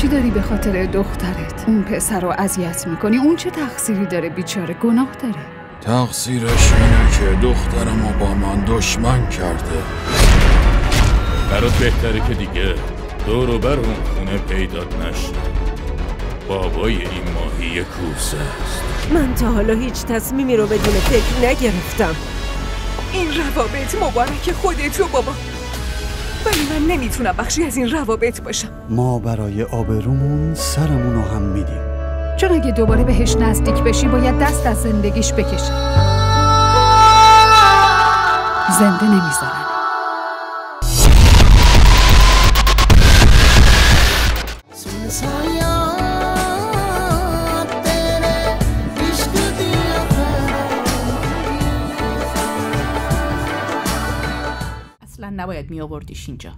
چی داری به خاطر دخترت اون پسر رو اذیت میکنی؟ اون چه تقصیری داره؟ بیچاره گناه داره. تقصیرش اینه که دخترمو با من دشمن کرده. برات بهتره که دیگه دور و بر اون خونه پیدات نشه. بابای این ماهی کوسه است. من تا حالا هیچ تصمیمی رو بدون فکر نگرفتم. این روابط مبارک خودت رو بابا، ولی من نمیتونم بخشی از این روابط باشم. ما برای آبرومون سرمون رو هم میدیم، چون اگه دوباره بهش نزدیک بشی باید دست از زندگیش بکشی. زنده نمیذارن. اصلا نباید می آوردیش اینجا.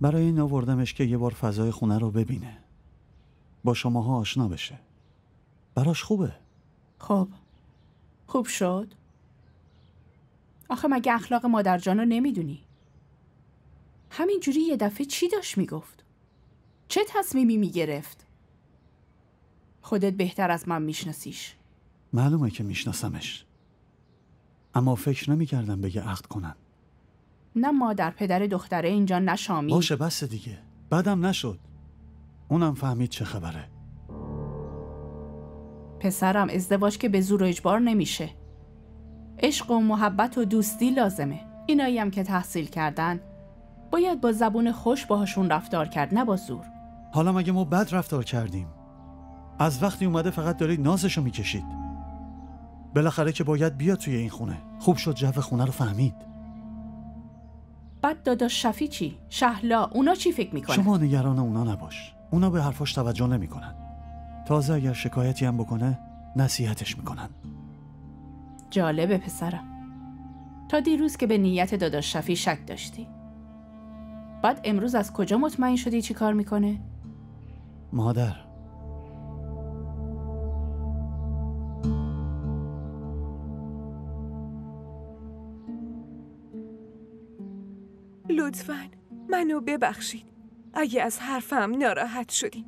برای این آوردمش که یه بار فضای خونه رو ببینه، با شماها آشنا بشه. براش خوبه. خب خوب شد. آخه مگه اخلاق مادرجان رو نمیدونی؟ همینجوری یه دفعه چی داشت میگفت؟ چه تصمیمی میگرفت؟ خودت بهتر از من میشناسیش. معلومه که میشناسمش، اما فکر نمی‌کردم بگه عقد کنن. نه مادر پدر دختره اینجا، نه شامی. باشه بس دیگه، بعدم نشد. اونم فهمید چه خبره. پسرم ازدواج که به زور و اجبار نمیشه. عشق و محبت و دوستی لازمه. اینایی هم که تحصیل کردن باید با زبون خوش باهاشون رفتار کرد، نه با زور. حالا مگه ما بد رفتار کردیم؟ از وقتی اومده فقط دارید نازشو میکشید. بالاخره که باید بیاد توی این خونه. خوب شد جو خونه رو فهمید. بعد داداش شفی چی؟ شهلا اونا چی فکر میکنن؟ شما نگران اونا نباش. اونا به حرفاش توجه نمیکنن. تازه اگر شکایتی هم بکنه نصیحتش میکنن. جالبه پسرم. تا دیروز که به نیت داداش شفی شک داشتی. بعد امروز از کجا مطمئن شدی چی کار میکنه؟ مادر، لطفاً منو ببخشید اگه از حرفم ناراحت شدین،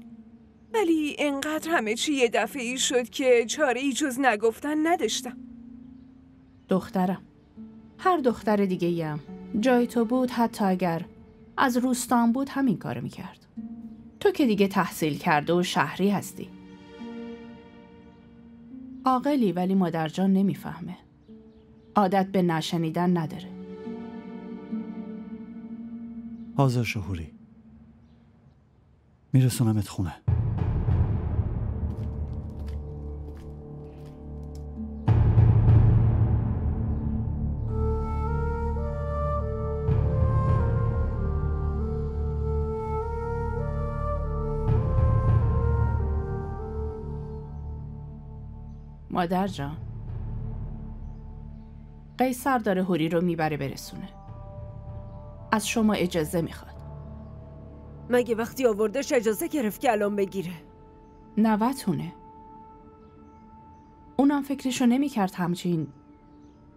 ولی انقدر همه چی یه دفعه‌ای شد که چاره‌ای جز نگفتن نداشتم. دخترم، هر دختر دیگه‌ایم جای تو بود، حتی اگر از روستان بود همین کارو میکرد. تو که دیگه تحصیل کرده و شهری هستی. عاقلی، ولی مادرجان نمیفهمه. عادت به نشنیدن نداره. حاضر شهوری، میرسونمت خونه. مادر جان، قیصر داره هوری رو میبره برسونه. از شما اجازه میخواد. مگه وقتی آوردش اجازه گرفت که الان بگیره؟ نوتونه. اونم فکرشو نمیکرد همچین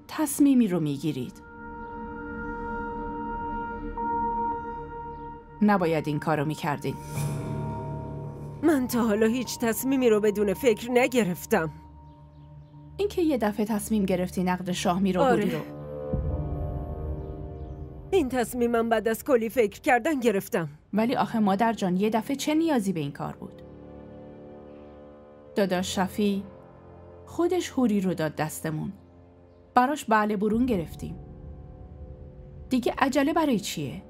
تصمیمی رو میگیرید. نباید این کارو میکردین. من تا حالا هیچ تصمیمی رو بدون فکر نگرفتم. این که یه دفعه تصمیم گرفتی نقد شاه میره هوری رو. این تصمیمم بعد از کلی فکر کردن گرفتم. ولی آخه مادر جان، یه دفعه چه نیازی به این کار بود؟ داداش شفی خودش هوری رو داد دستمون. براش بله برون گرفتیم. دیگه عجله برای چیه؟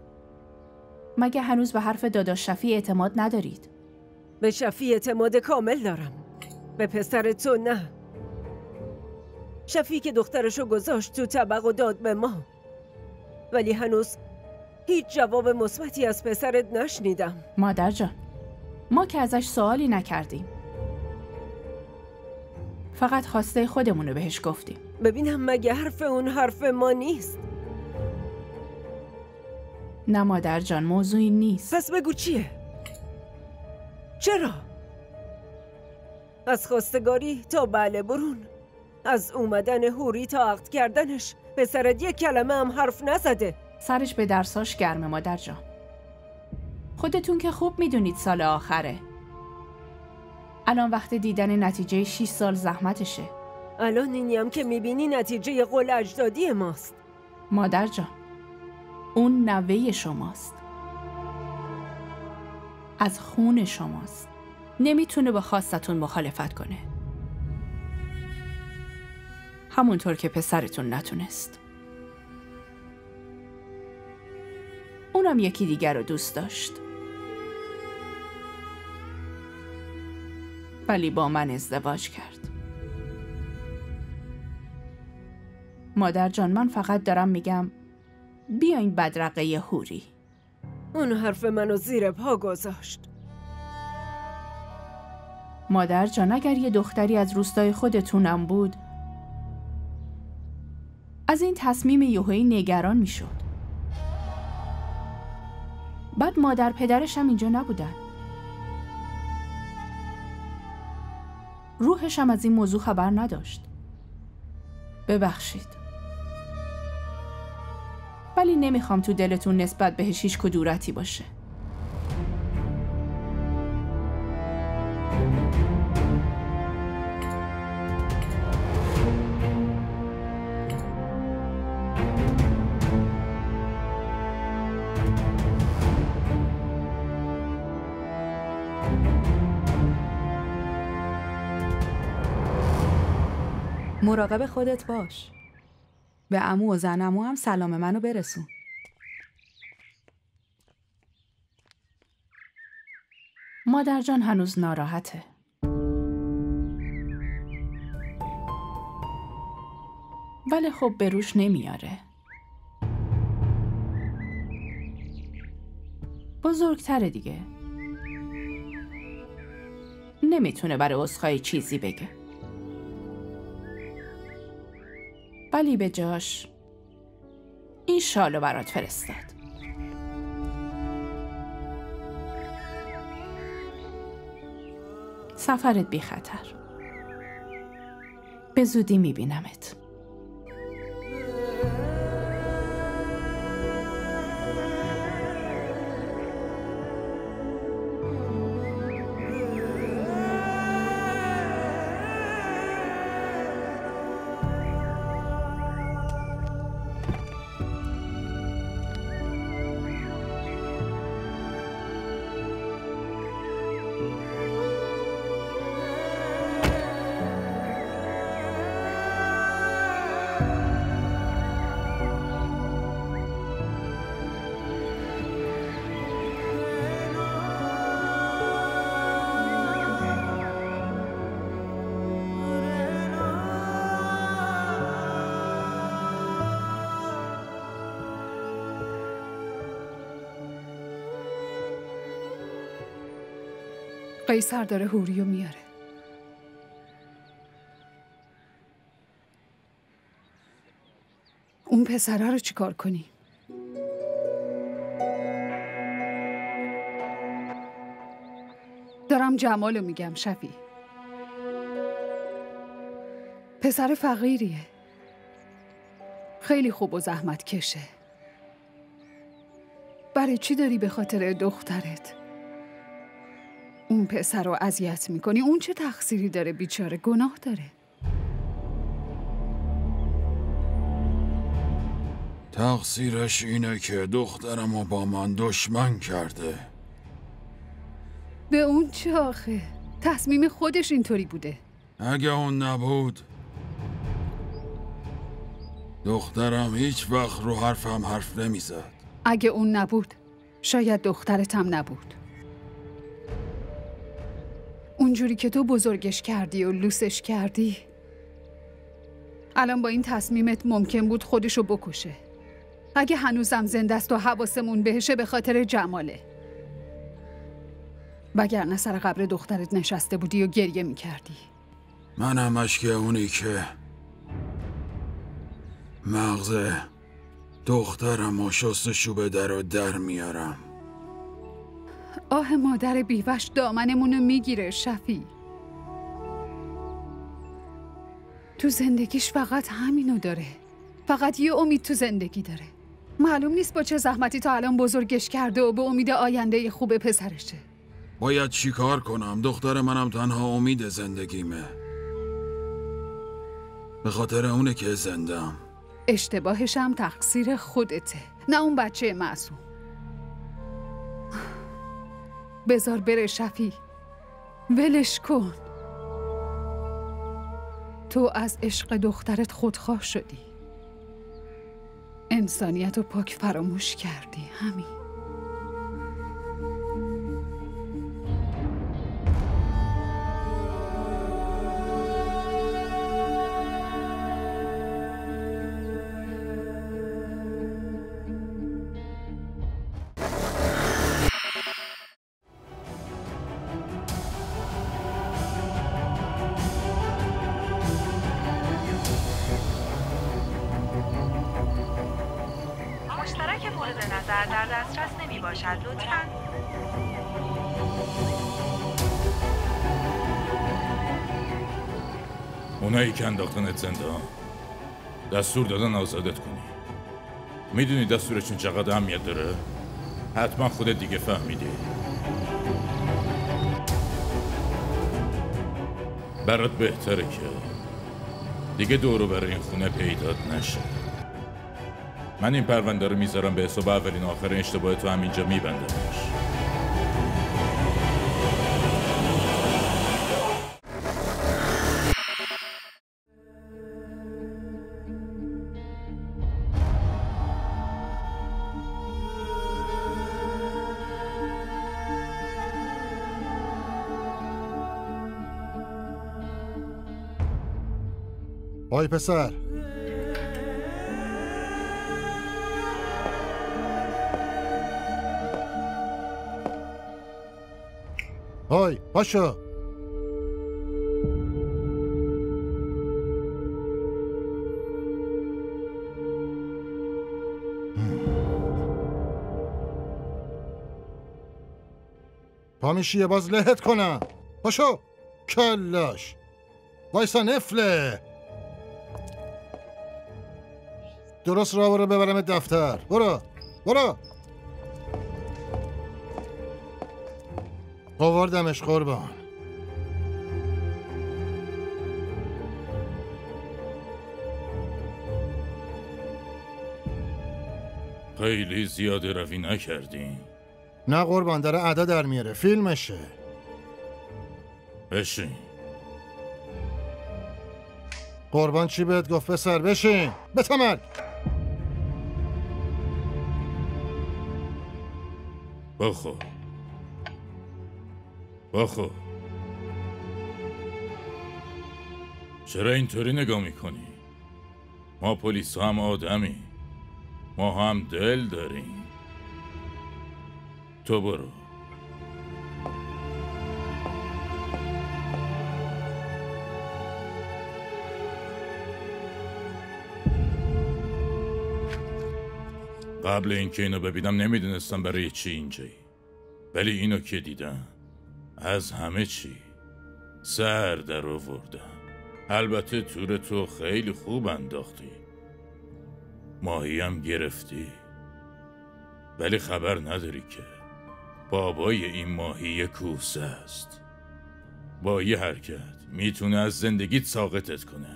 مگه هنوز به حرف داداش شفی اعتماد ندارید؟ به شفی اعتماد کامل دارم. به پسر تو نه. شفی که دخترشو گذاشت تو طبق و داد به ما، ولی هنوز هیچ جواب مثبتی از پسرت نشنیدم. مادر جان، ما که ازش سوالی نکردیم، فقط خواسته خودمونو بهش گفتیم. ببینم مگه حرف اون حرف ما نیست؟ نه مادر جان، موضوعی نیست. پس بگو چیه؟ چرا؟ از خواستگاری تا بله برون، از اومدن هوری تا عقد کردنش، پسرت یک کلمه هم حرف نزده. سرش به درساش گرمه مادر جان. خودتون که خوب میدونید سال آخره. الان وقت دیدن نتیجه 6 سال زحمتشه. الان اینی هم که میبینی نتیجه قول اجدادی ماست. مادر جان، اون نوه شماست، از خون شماست، نمیتونه با خواستتون مخالفت کنه، همونطور که پسرتون نتونست. اونم یکی دیگر رو دوست داشت، ولی با من ازدواج کرد. مادر جان، من فقط دارم میگم بیاین بدرقه حوری. اون حرف منو زیر پا گذاشت. مادر جان، اگر یه دختری از روستای خودتونم بود، از این تصمیم یهویی نگران میشد. بعد مادر پدرش هم اینجا نبودن. روحش هم از این موضوع خبر نداشت. ببخشید، ولی نمیخوام تو دلتون نسبت بهش هیچ کدورتی باشه. مراقب خودت باش. به عمو و زنمو هم سلام منو برسون. مادر جان هنوز ناراحته. ولی خب به روش نمیاره. بزرگتره دیگه. نمیتونه برای عذرخواهی چیزی بگه. ولی به جاش این شالو برات فرستاد. سفرت بی خطر. به زودی میبینمت. قیصر داره حوریو میاره. اون پسره رو چیکار کنی؟ دارم جمالو میگم شفی. پسر فقیریه، خیلی خوب و زحمت کشه. برای چی داری به خاطر دخترت اون پسر رو اذیت میکنی؟ اون چه تقصیری داره؟ بیچاره گناه داره. تقصیرش اینه که دخترمو با من دشمن کرده. به اون چه آخه؟ تصمیم خودش اینطوری بوده. اگه اون نبود دخترم هیچ وقت رو حرفم حرف نمیزد. اگه اون نبود شاید دخترت هم نبود. اونجوری که تو بزرگش کردی و لوسش کردی، الان با این تصمیمت ممکن بود خودشو بکشه. اگه هنوزم زنده است و حواسمون بهشه به خاطر جماله. وگرنه سر قبر دخترت نشسته بودی و گریه میکردی. من همش که اونی که مغز دخترم و شستشو به در و در میارم. آه مادر بیوش دامنمونو میگیره شفی. تو زندگیش فقط همینو داره. فقط یه امید تو زندگی داره. معلوم نیست با چه زحمتی تا الان بزرگش کرده و به امید آینده خوب پسرشه. باید چی کار کنم؟ دختر منم تنها امید زندگیمه. به خاطر اونه که زندم. اشتباهش هم تقصیر خودته، نه اون بچه معصوم. بذار بره شفی، ولش کن. تو از عشق دخترت خودخواه شدی، انسانیت رو پاک فراموش کردی. همین. مشترک مورد نظر در دسترس نمی باشد. لطفاً اونایی که انداختنت زندان دستور دادن آزادت کنی. میدونی دستورشون چقدر اهمیت داره؟ حتما خودت دیگه فهمیدی. برات بهتره که دیگه دورو برای این خونه پیدات نشه. من این پرونده رو میذارم به حساب اولین آخرین اشتباه تو همینجا میبندمش. وای پسر، وای پاشو. پا میشی یه باز لهت کنم. پاشو کلاش. وایسا نفله. درست راه برو ببرم دفتر. برو برو. آوردمش قربان. خیلی زیاده روی نکردین؟ نه قربان، داره ادا در میاره. فیلمشه. بشین. قربان چی بهت گفت پسر؟ بشین. بتمر. بخور. بخور. چرا اینطوری نگاه میکنی؟ ما پلیس هم آدمی، ما هم دل داریم. تو برو. قبل اینکه اینو ببینم نمیدونستم برای چی اینجایی، ولی اینو که دیدم از همه چی سر در آوردم. البته تور تو خیلی خوب انداختی، ماهی هم گرفتی، ولی خبر نداری که بابای این ماهی یه کوسه است. با یه حرکت میتونه از زندگیت ساقطت کنه.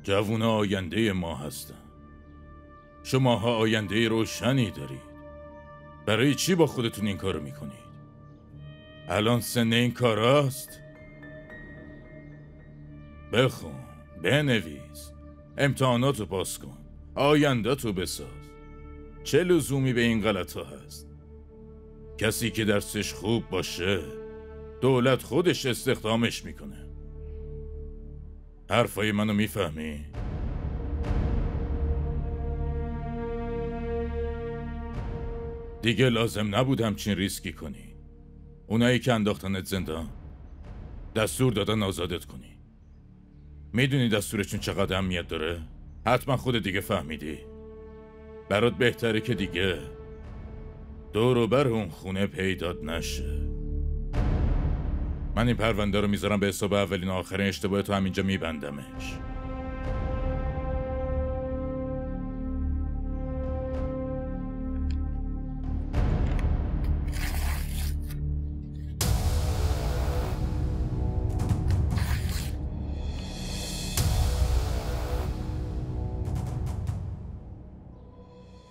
جوونا آینده ما هستن. شماها آینده روشنی دارید. برای چی با خودتون این کارو میکنید؟ الان سن این کاراست؟ بخون، بنویس، امتحاناتو پاس کن، آینده‌تو بساز. چه لزومی به این غلطا هست؟ کسی که درسش خوب باشه دولت خودش استخدامش میکنه. حرفای منو میفهمی؟ دیگه لازم نبود همچین ریسکی کنی. اونایی که انداختنت زندان دستور دادن آزادت کنی. میدونی دستورشون چقدر اهمیت داره؟ حتما خودت دیگه فهمیدی. برات بهتره که دیگه دور و بر اون خونه پیدات نشه. من این پرونده رو میذارم به حساب اولین و آخرین اشتباه تو، همینجا میبندمش.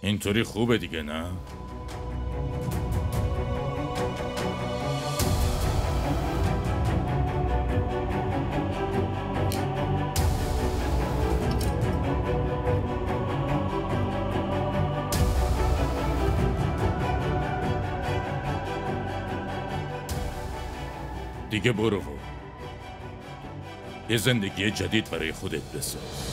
اینطوری خوبه دیگه، نه؟ دیگه برو یه زندگی جدید برای خودت بساز.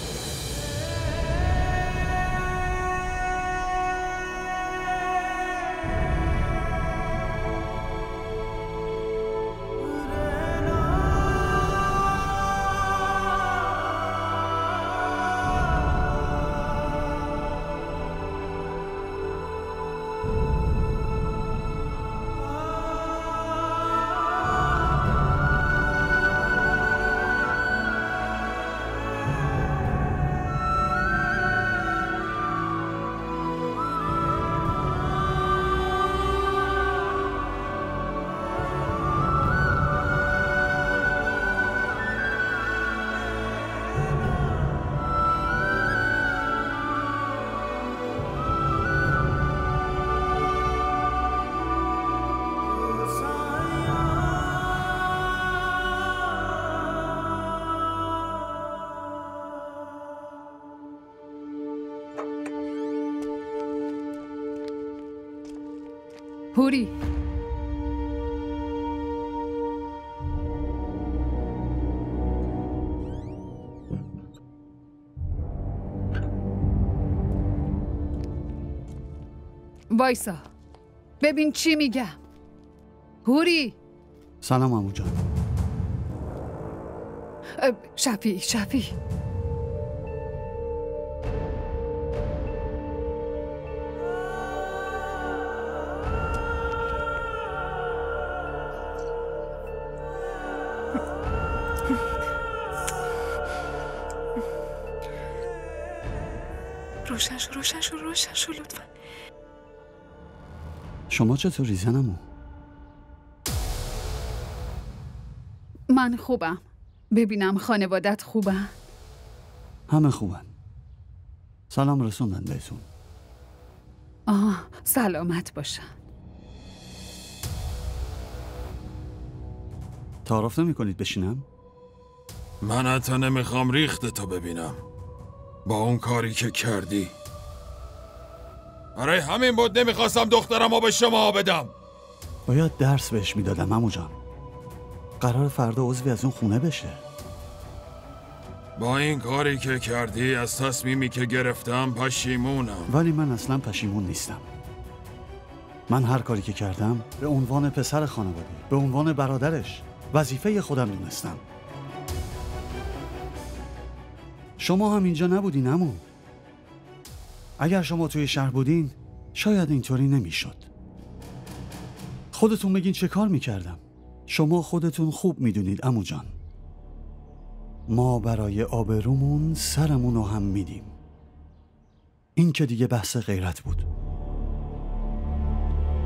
هوری، وایسا ببین چی میگم. هوری. سلام عمو جان. شفی روشن شو لطفا. شما چطوری زنمو؟ من خوبم. ببینم خانوادت خوبن؟ همه خوبن. سلام رسوندن بهتون. سلامت باشن. تعارف نمی کنید بشینم؟ من حتی نمیخوام ریختتو ببینم با اون کاری که کردی. برای همین بود نمیخواستم دخترمو به شما بدم. باید درس بهش میدادم عمو جان. قرار فردا عضوی از اون خونه بشه. با این کاری که کردی از تصمیمی که گرفتم پشیمونم. ولی من اصلا پشیمون نیستم. من هر کاری که کردم به عنوان پسر خانواده، به عنوان برادرش وظیفه خودم دونستم. شما هم اینجا نبودین عمو. اگر شما توی شهر بودین شاید اینطوری نمیشد. خودتون بگین چه کار میکردم. شما خودتون خوب میدونید عمو جان. ما برای آبرومون سرمون رو هم میدیم. این که دیگه بحث غیرت بود.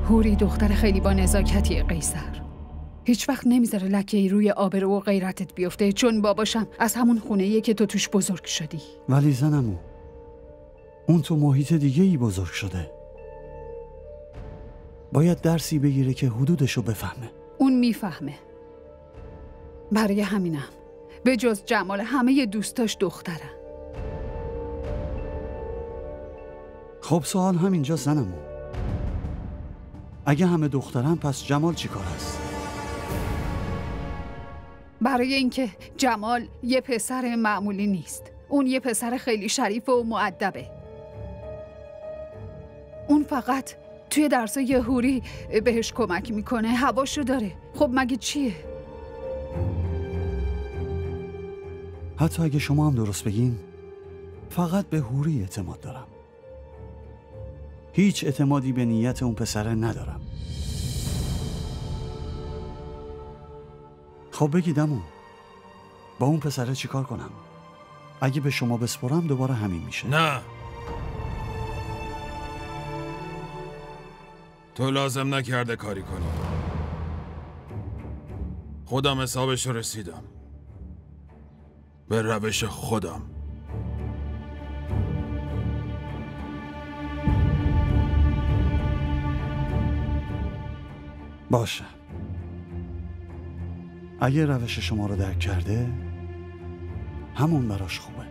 هوری دختر خیلی با نزاکتیه قیصر. هیچ وقت نمیذاره لکه‌ای روی آبرو و غیرتت بیفته، چون باباشم از همون خونه‌ایه که تو توش بزرگ شدی. ولی زنمو اون تو محیط دیگه ای بزرگ شده. باید درسی بگیره که حدودشو بفهمه. اون میفهمه. برای همینم به جز جمال همه دوستاش دخترن. خب سوال همینجا زنمو. اگه همه دخترن پس جمال چی کار هست؟ برای اینکه جمال یه پسر معمولی نیست. اون یه پسر خیلی شریف و مؤدبه. اون فقط توی درسای هوری بهش کمک میکنه، هواشو داره. خب مگه چیه؟ حتی اگه شما هم درست بگین فقط به هوری اعتماد دارم. هیچ اعتمادی به نیت اون پسره ندارم. خب بگید عمو، با اون پسره چی کار کنم؟ اگه به شما بسپرم دوباره همین میشه. نه، تو لازم نکرده کاری کنی. خودم حسابش رسیدم، به روش خودم. باشه، اگه روش شما رو درک کرده همون براش خوبه،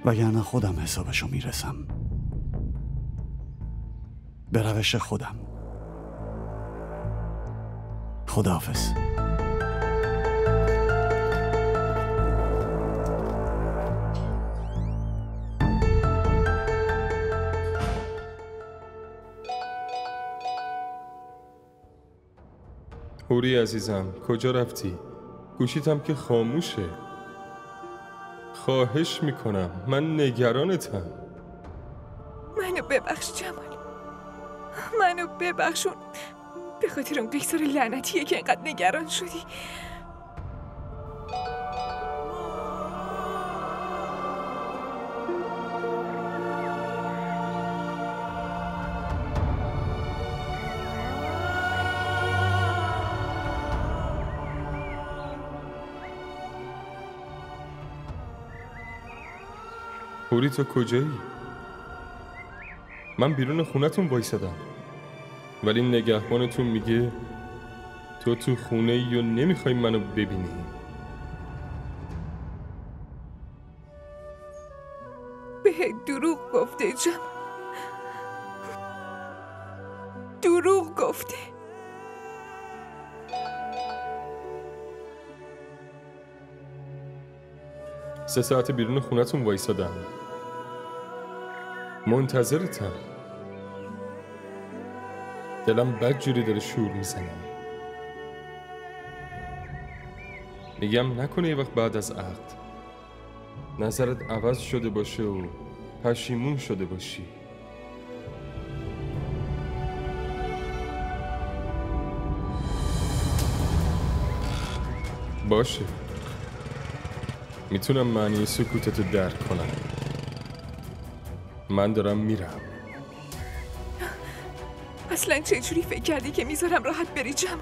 وگرنه خودم حسابشو میرسم به روش خودم. خداحافظ. هوری عزیزم، کجا رفتی؟ گوشیتم که خاموشه. خواهش میکنم، من نگرانتم. منو ببخش جمال، منو ببخشون به خاطر اون قیصر لعنتیه که اینقدر نگران شدی. هوری تو کجایی؟ من بیرون خونتون وایسادم، ولی نگهبانتون میگه تو خونه ای و نمیخوای منو ببینی. به دروغ گفته جمال، دروغ گفته. سه ساعت بیرون خونتون وایسادم، منتظرتم. دلم بد جوری داره شور میزنه. میگم نکنه یه وقت بعد از عقد نظرت عوض شده باشه و پشیمون شده باشی. باشه، میتونم معنی سکوتتو درک کنم. من دارم میرم. اصلا چجوری فکر کردی که میذارم راحت بری جمال؟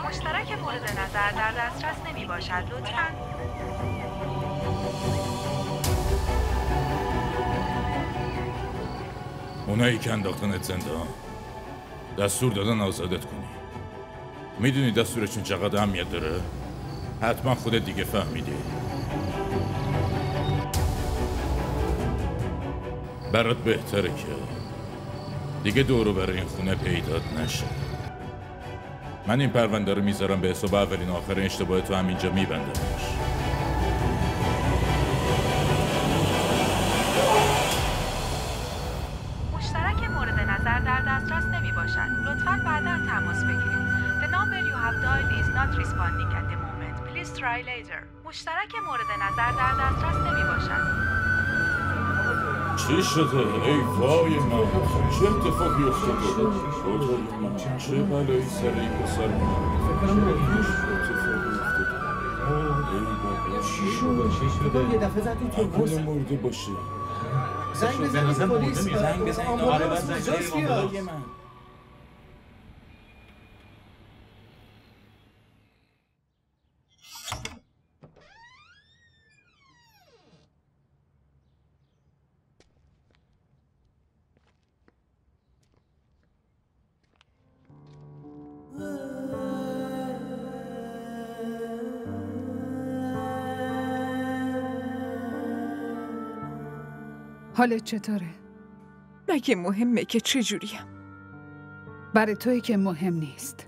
مشترک مورد نظر در دسترس نمی باشد، لطفاً. اونایی که انداختنت زندان دستور دادن آزادت کنی. میدونی دستورشون چقدر اهمیت داره؟ حتما خودت دیگه فهمیدی. برات بهتره که دیگه دورو برای این خونه پیدات نشه. من این پرونده رو میذارم به حساب اولین آخرین اشتباه تو همینجا میبندمش. مشترک مورد نظر در دسترس نمی باشد. لطفاً بعداً تماس بگیرید. The number you have dialed is not responding at the moment. Please try later. مشترک مورد نظر در دسترس نمی باشد. چی شده؟ ای وای من، چه اتفاقی افتاده؟ خدای من، چه بلایی سر این پسر من؟ چی شده؟ یه دفعه زد تو ترمز مرده باشه. زنگ بزنید پلیس. زنگ بزنید آمبولانس کجاست بیاد؟ حالت چطوره؟ مگه مهمه که چجوریم؟ برای توی که مهم نیست.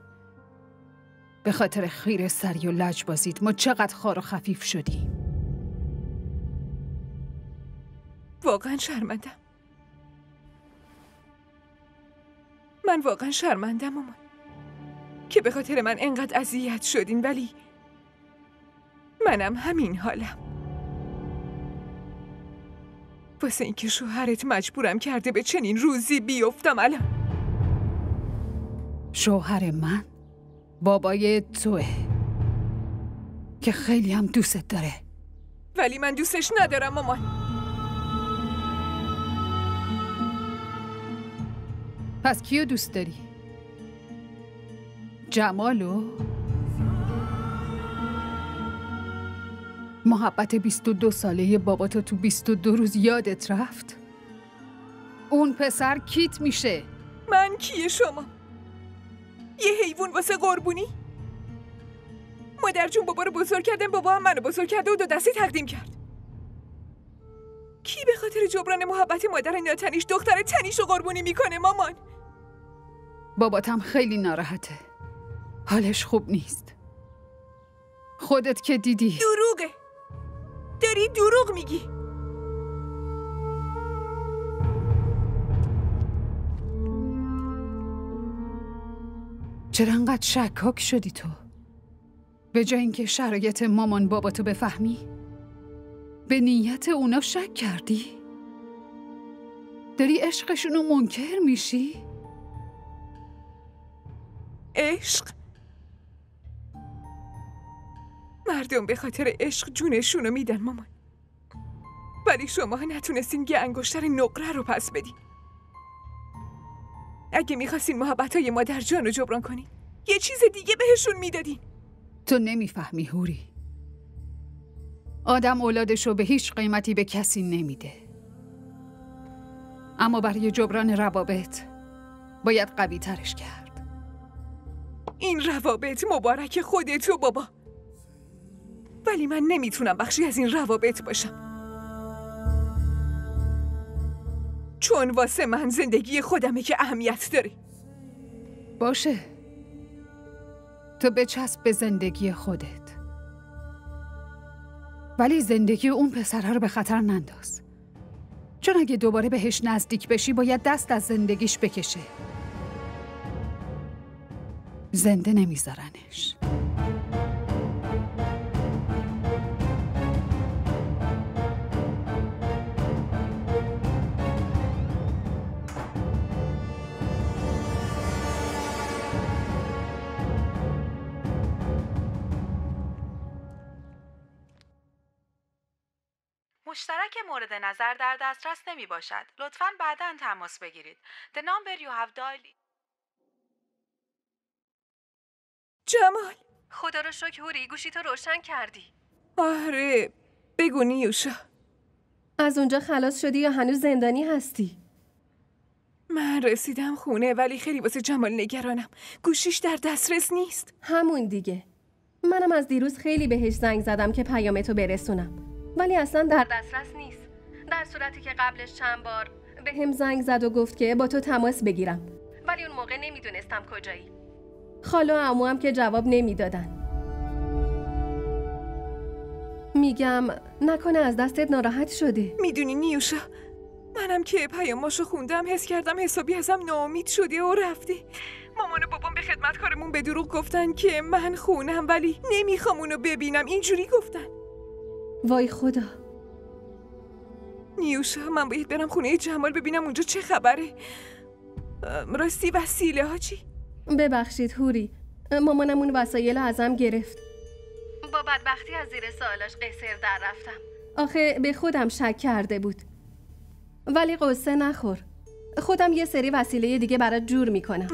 به خاطر خیر سری و لجبازید ما چقدر خار و خفیف شدیم. واقعا شرمندم. من واقعا شرمندم مامان که به خاطر من انقدر اذیت شدین، ولی منم همین حالم. واسه اینکه شوهرت مجبورم کرده به چنین روزی بیفتم الان. شوهر من بابای توه که خیلی هم دوست داره. ولی من دوستش ندارم مامان. پس کیو دوست داری؟ جمالو؟ محبت 22 ساله باباتو تو 22 روز یادت رفت؟ اون پسر کیت میشه؟ من کیه شما؟ یه حیوان واسه قربونی؟ مادر جون بابا رو بزرگ کردن، بابا هم منو بزرگ کرده و 2 دستی تقدیم کرد. کی به خاطر جبران محبت مادر ناتنیش دختر تنیش رو قربونی میکنه مامان؟ باباتم خیلی ناراحته، حالش خوب نیست. خودت که دیدی. دروغه، داری دروغ میگی. چرا انقدر شکاک شدی تو؟ به جای اینکه شرایط مامان باباتو بفهمی به نیت اونا شک کردی؟ داری عشقشونو منکر میشی؟ عشق؟ مردم به خاطر عشق جونشونو میدن مامان، ولی شما نتونستین یه انگشتر نقره رو پس بدین. اگه میخواستین محبتای مادر جان رو جبران کنین یه چیز دیگه بهشون میدادین. تو نمیفهمی هوری. آدم اولادشو به هیچ قیمتی به کسی نمیده، اما برای جبران روابط باید قوی ترش کرد. این روابط مبارک خودتو بابا، ولی من نمیتونم بخشی از این روابط باشم، چون واسه من زندگی خودمه که اهمیت داره. باشه، تو بچسب به زندگی خودت، ولی زندگی اون پسره رو به خطر ننداز، چون اگه دوباره بهش نزدیک بشی باید دست از زندگیش بکشه. زنده نمیذارنش. مشترک مورد نظر در دسترس نمی باشد. لطفاً بعداً تماس بگیرید. The number you have dialed. جمال، خدا رو شکر هوری، گوشی تو روشن کردی. آره، بگو نیوشا. از اونجا خلاص شدی یا هنوز زندانی هستی؟ من رسیدم خونه، ولی خیلی واسه جمال نگرانم. گوشیش در دسترس نیست. همون دیگه. منم از دیروز خیلی بهش زنگ زدم که پیامتو برسونم، ولی اصلا در دسترس نیست. در صورتی که قبلش چند بار به هم زنگ زد و گفت که با تو تماس بگیرم، ولی اون موقع نمیدونستم کجایی. خاله و عمو هم که جواب نمیدادن. میگم نکنه از دستت ناراحت شده. میدونی نیوشا، منم که پیاماشو خوندم حس کردم حسابی ازم ناامید شده و رفته. مامان و بابام به خدمتکارمون به دروغ گفتن که من خونم، ولی نمیخوام اونو ببینم، اینجوری گفتن. وای خدا. نیوشا، من باید برم خونه جمال ببینم اونجا چه خبره. راستی وسیله ها چی؟ ببخشید هوری، مامانم اون وسایل ازم گرفت. با بدبختی از زیر سوالاش قصر در رفتم. آخه به خودم شک کرده بود. ولی قصه نخور، خودم یه سری وسیله دیگه برات جور میکنم.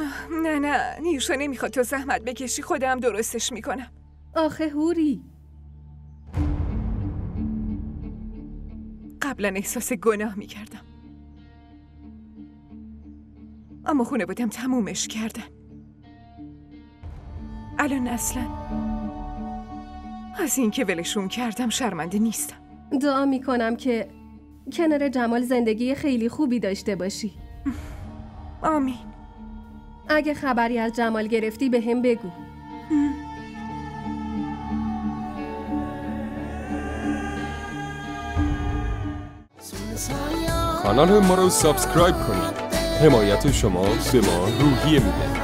نه نیوشا نمیخواد تو زحمت بکشی، خودم درستش میکنم. آخه هوری، قبلا احساس گناه میکردم، اما خونه بودم تمومش کردن. الان اصلا از این که ولشون کردم شرمنده نیستم. دعا میکنم که کنار جمال زندگی خیلی خوبی داشته باشی. آمین. اگه خبری از جمال گرفتی به هم بگو. کانال ما رو سابسکرایب کنید. حمایت شما به ما روحیه میده.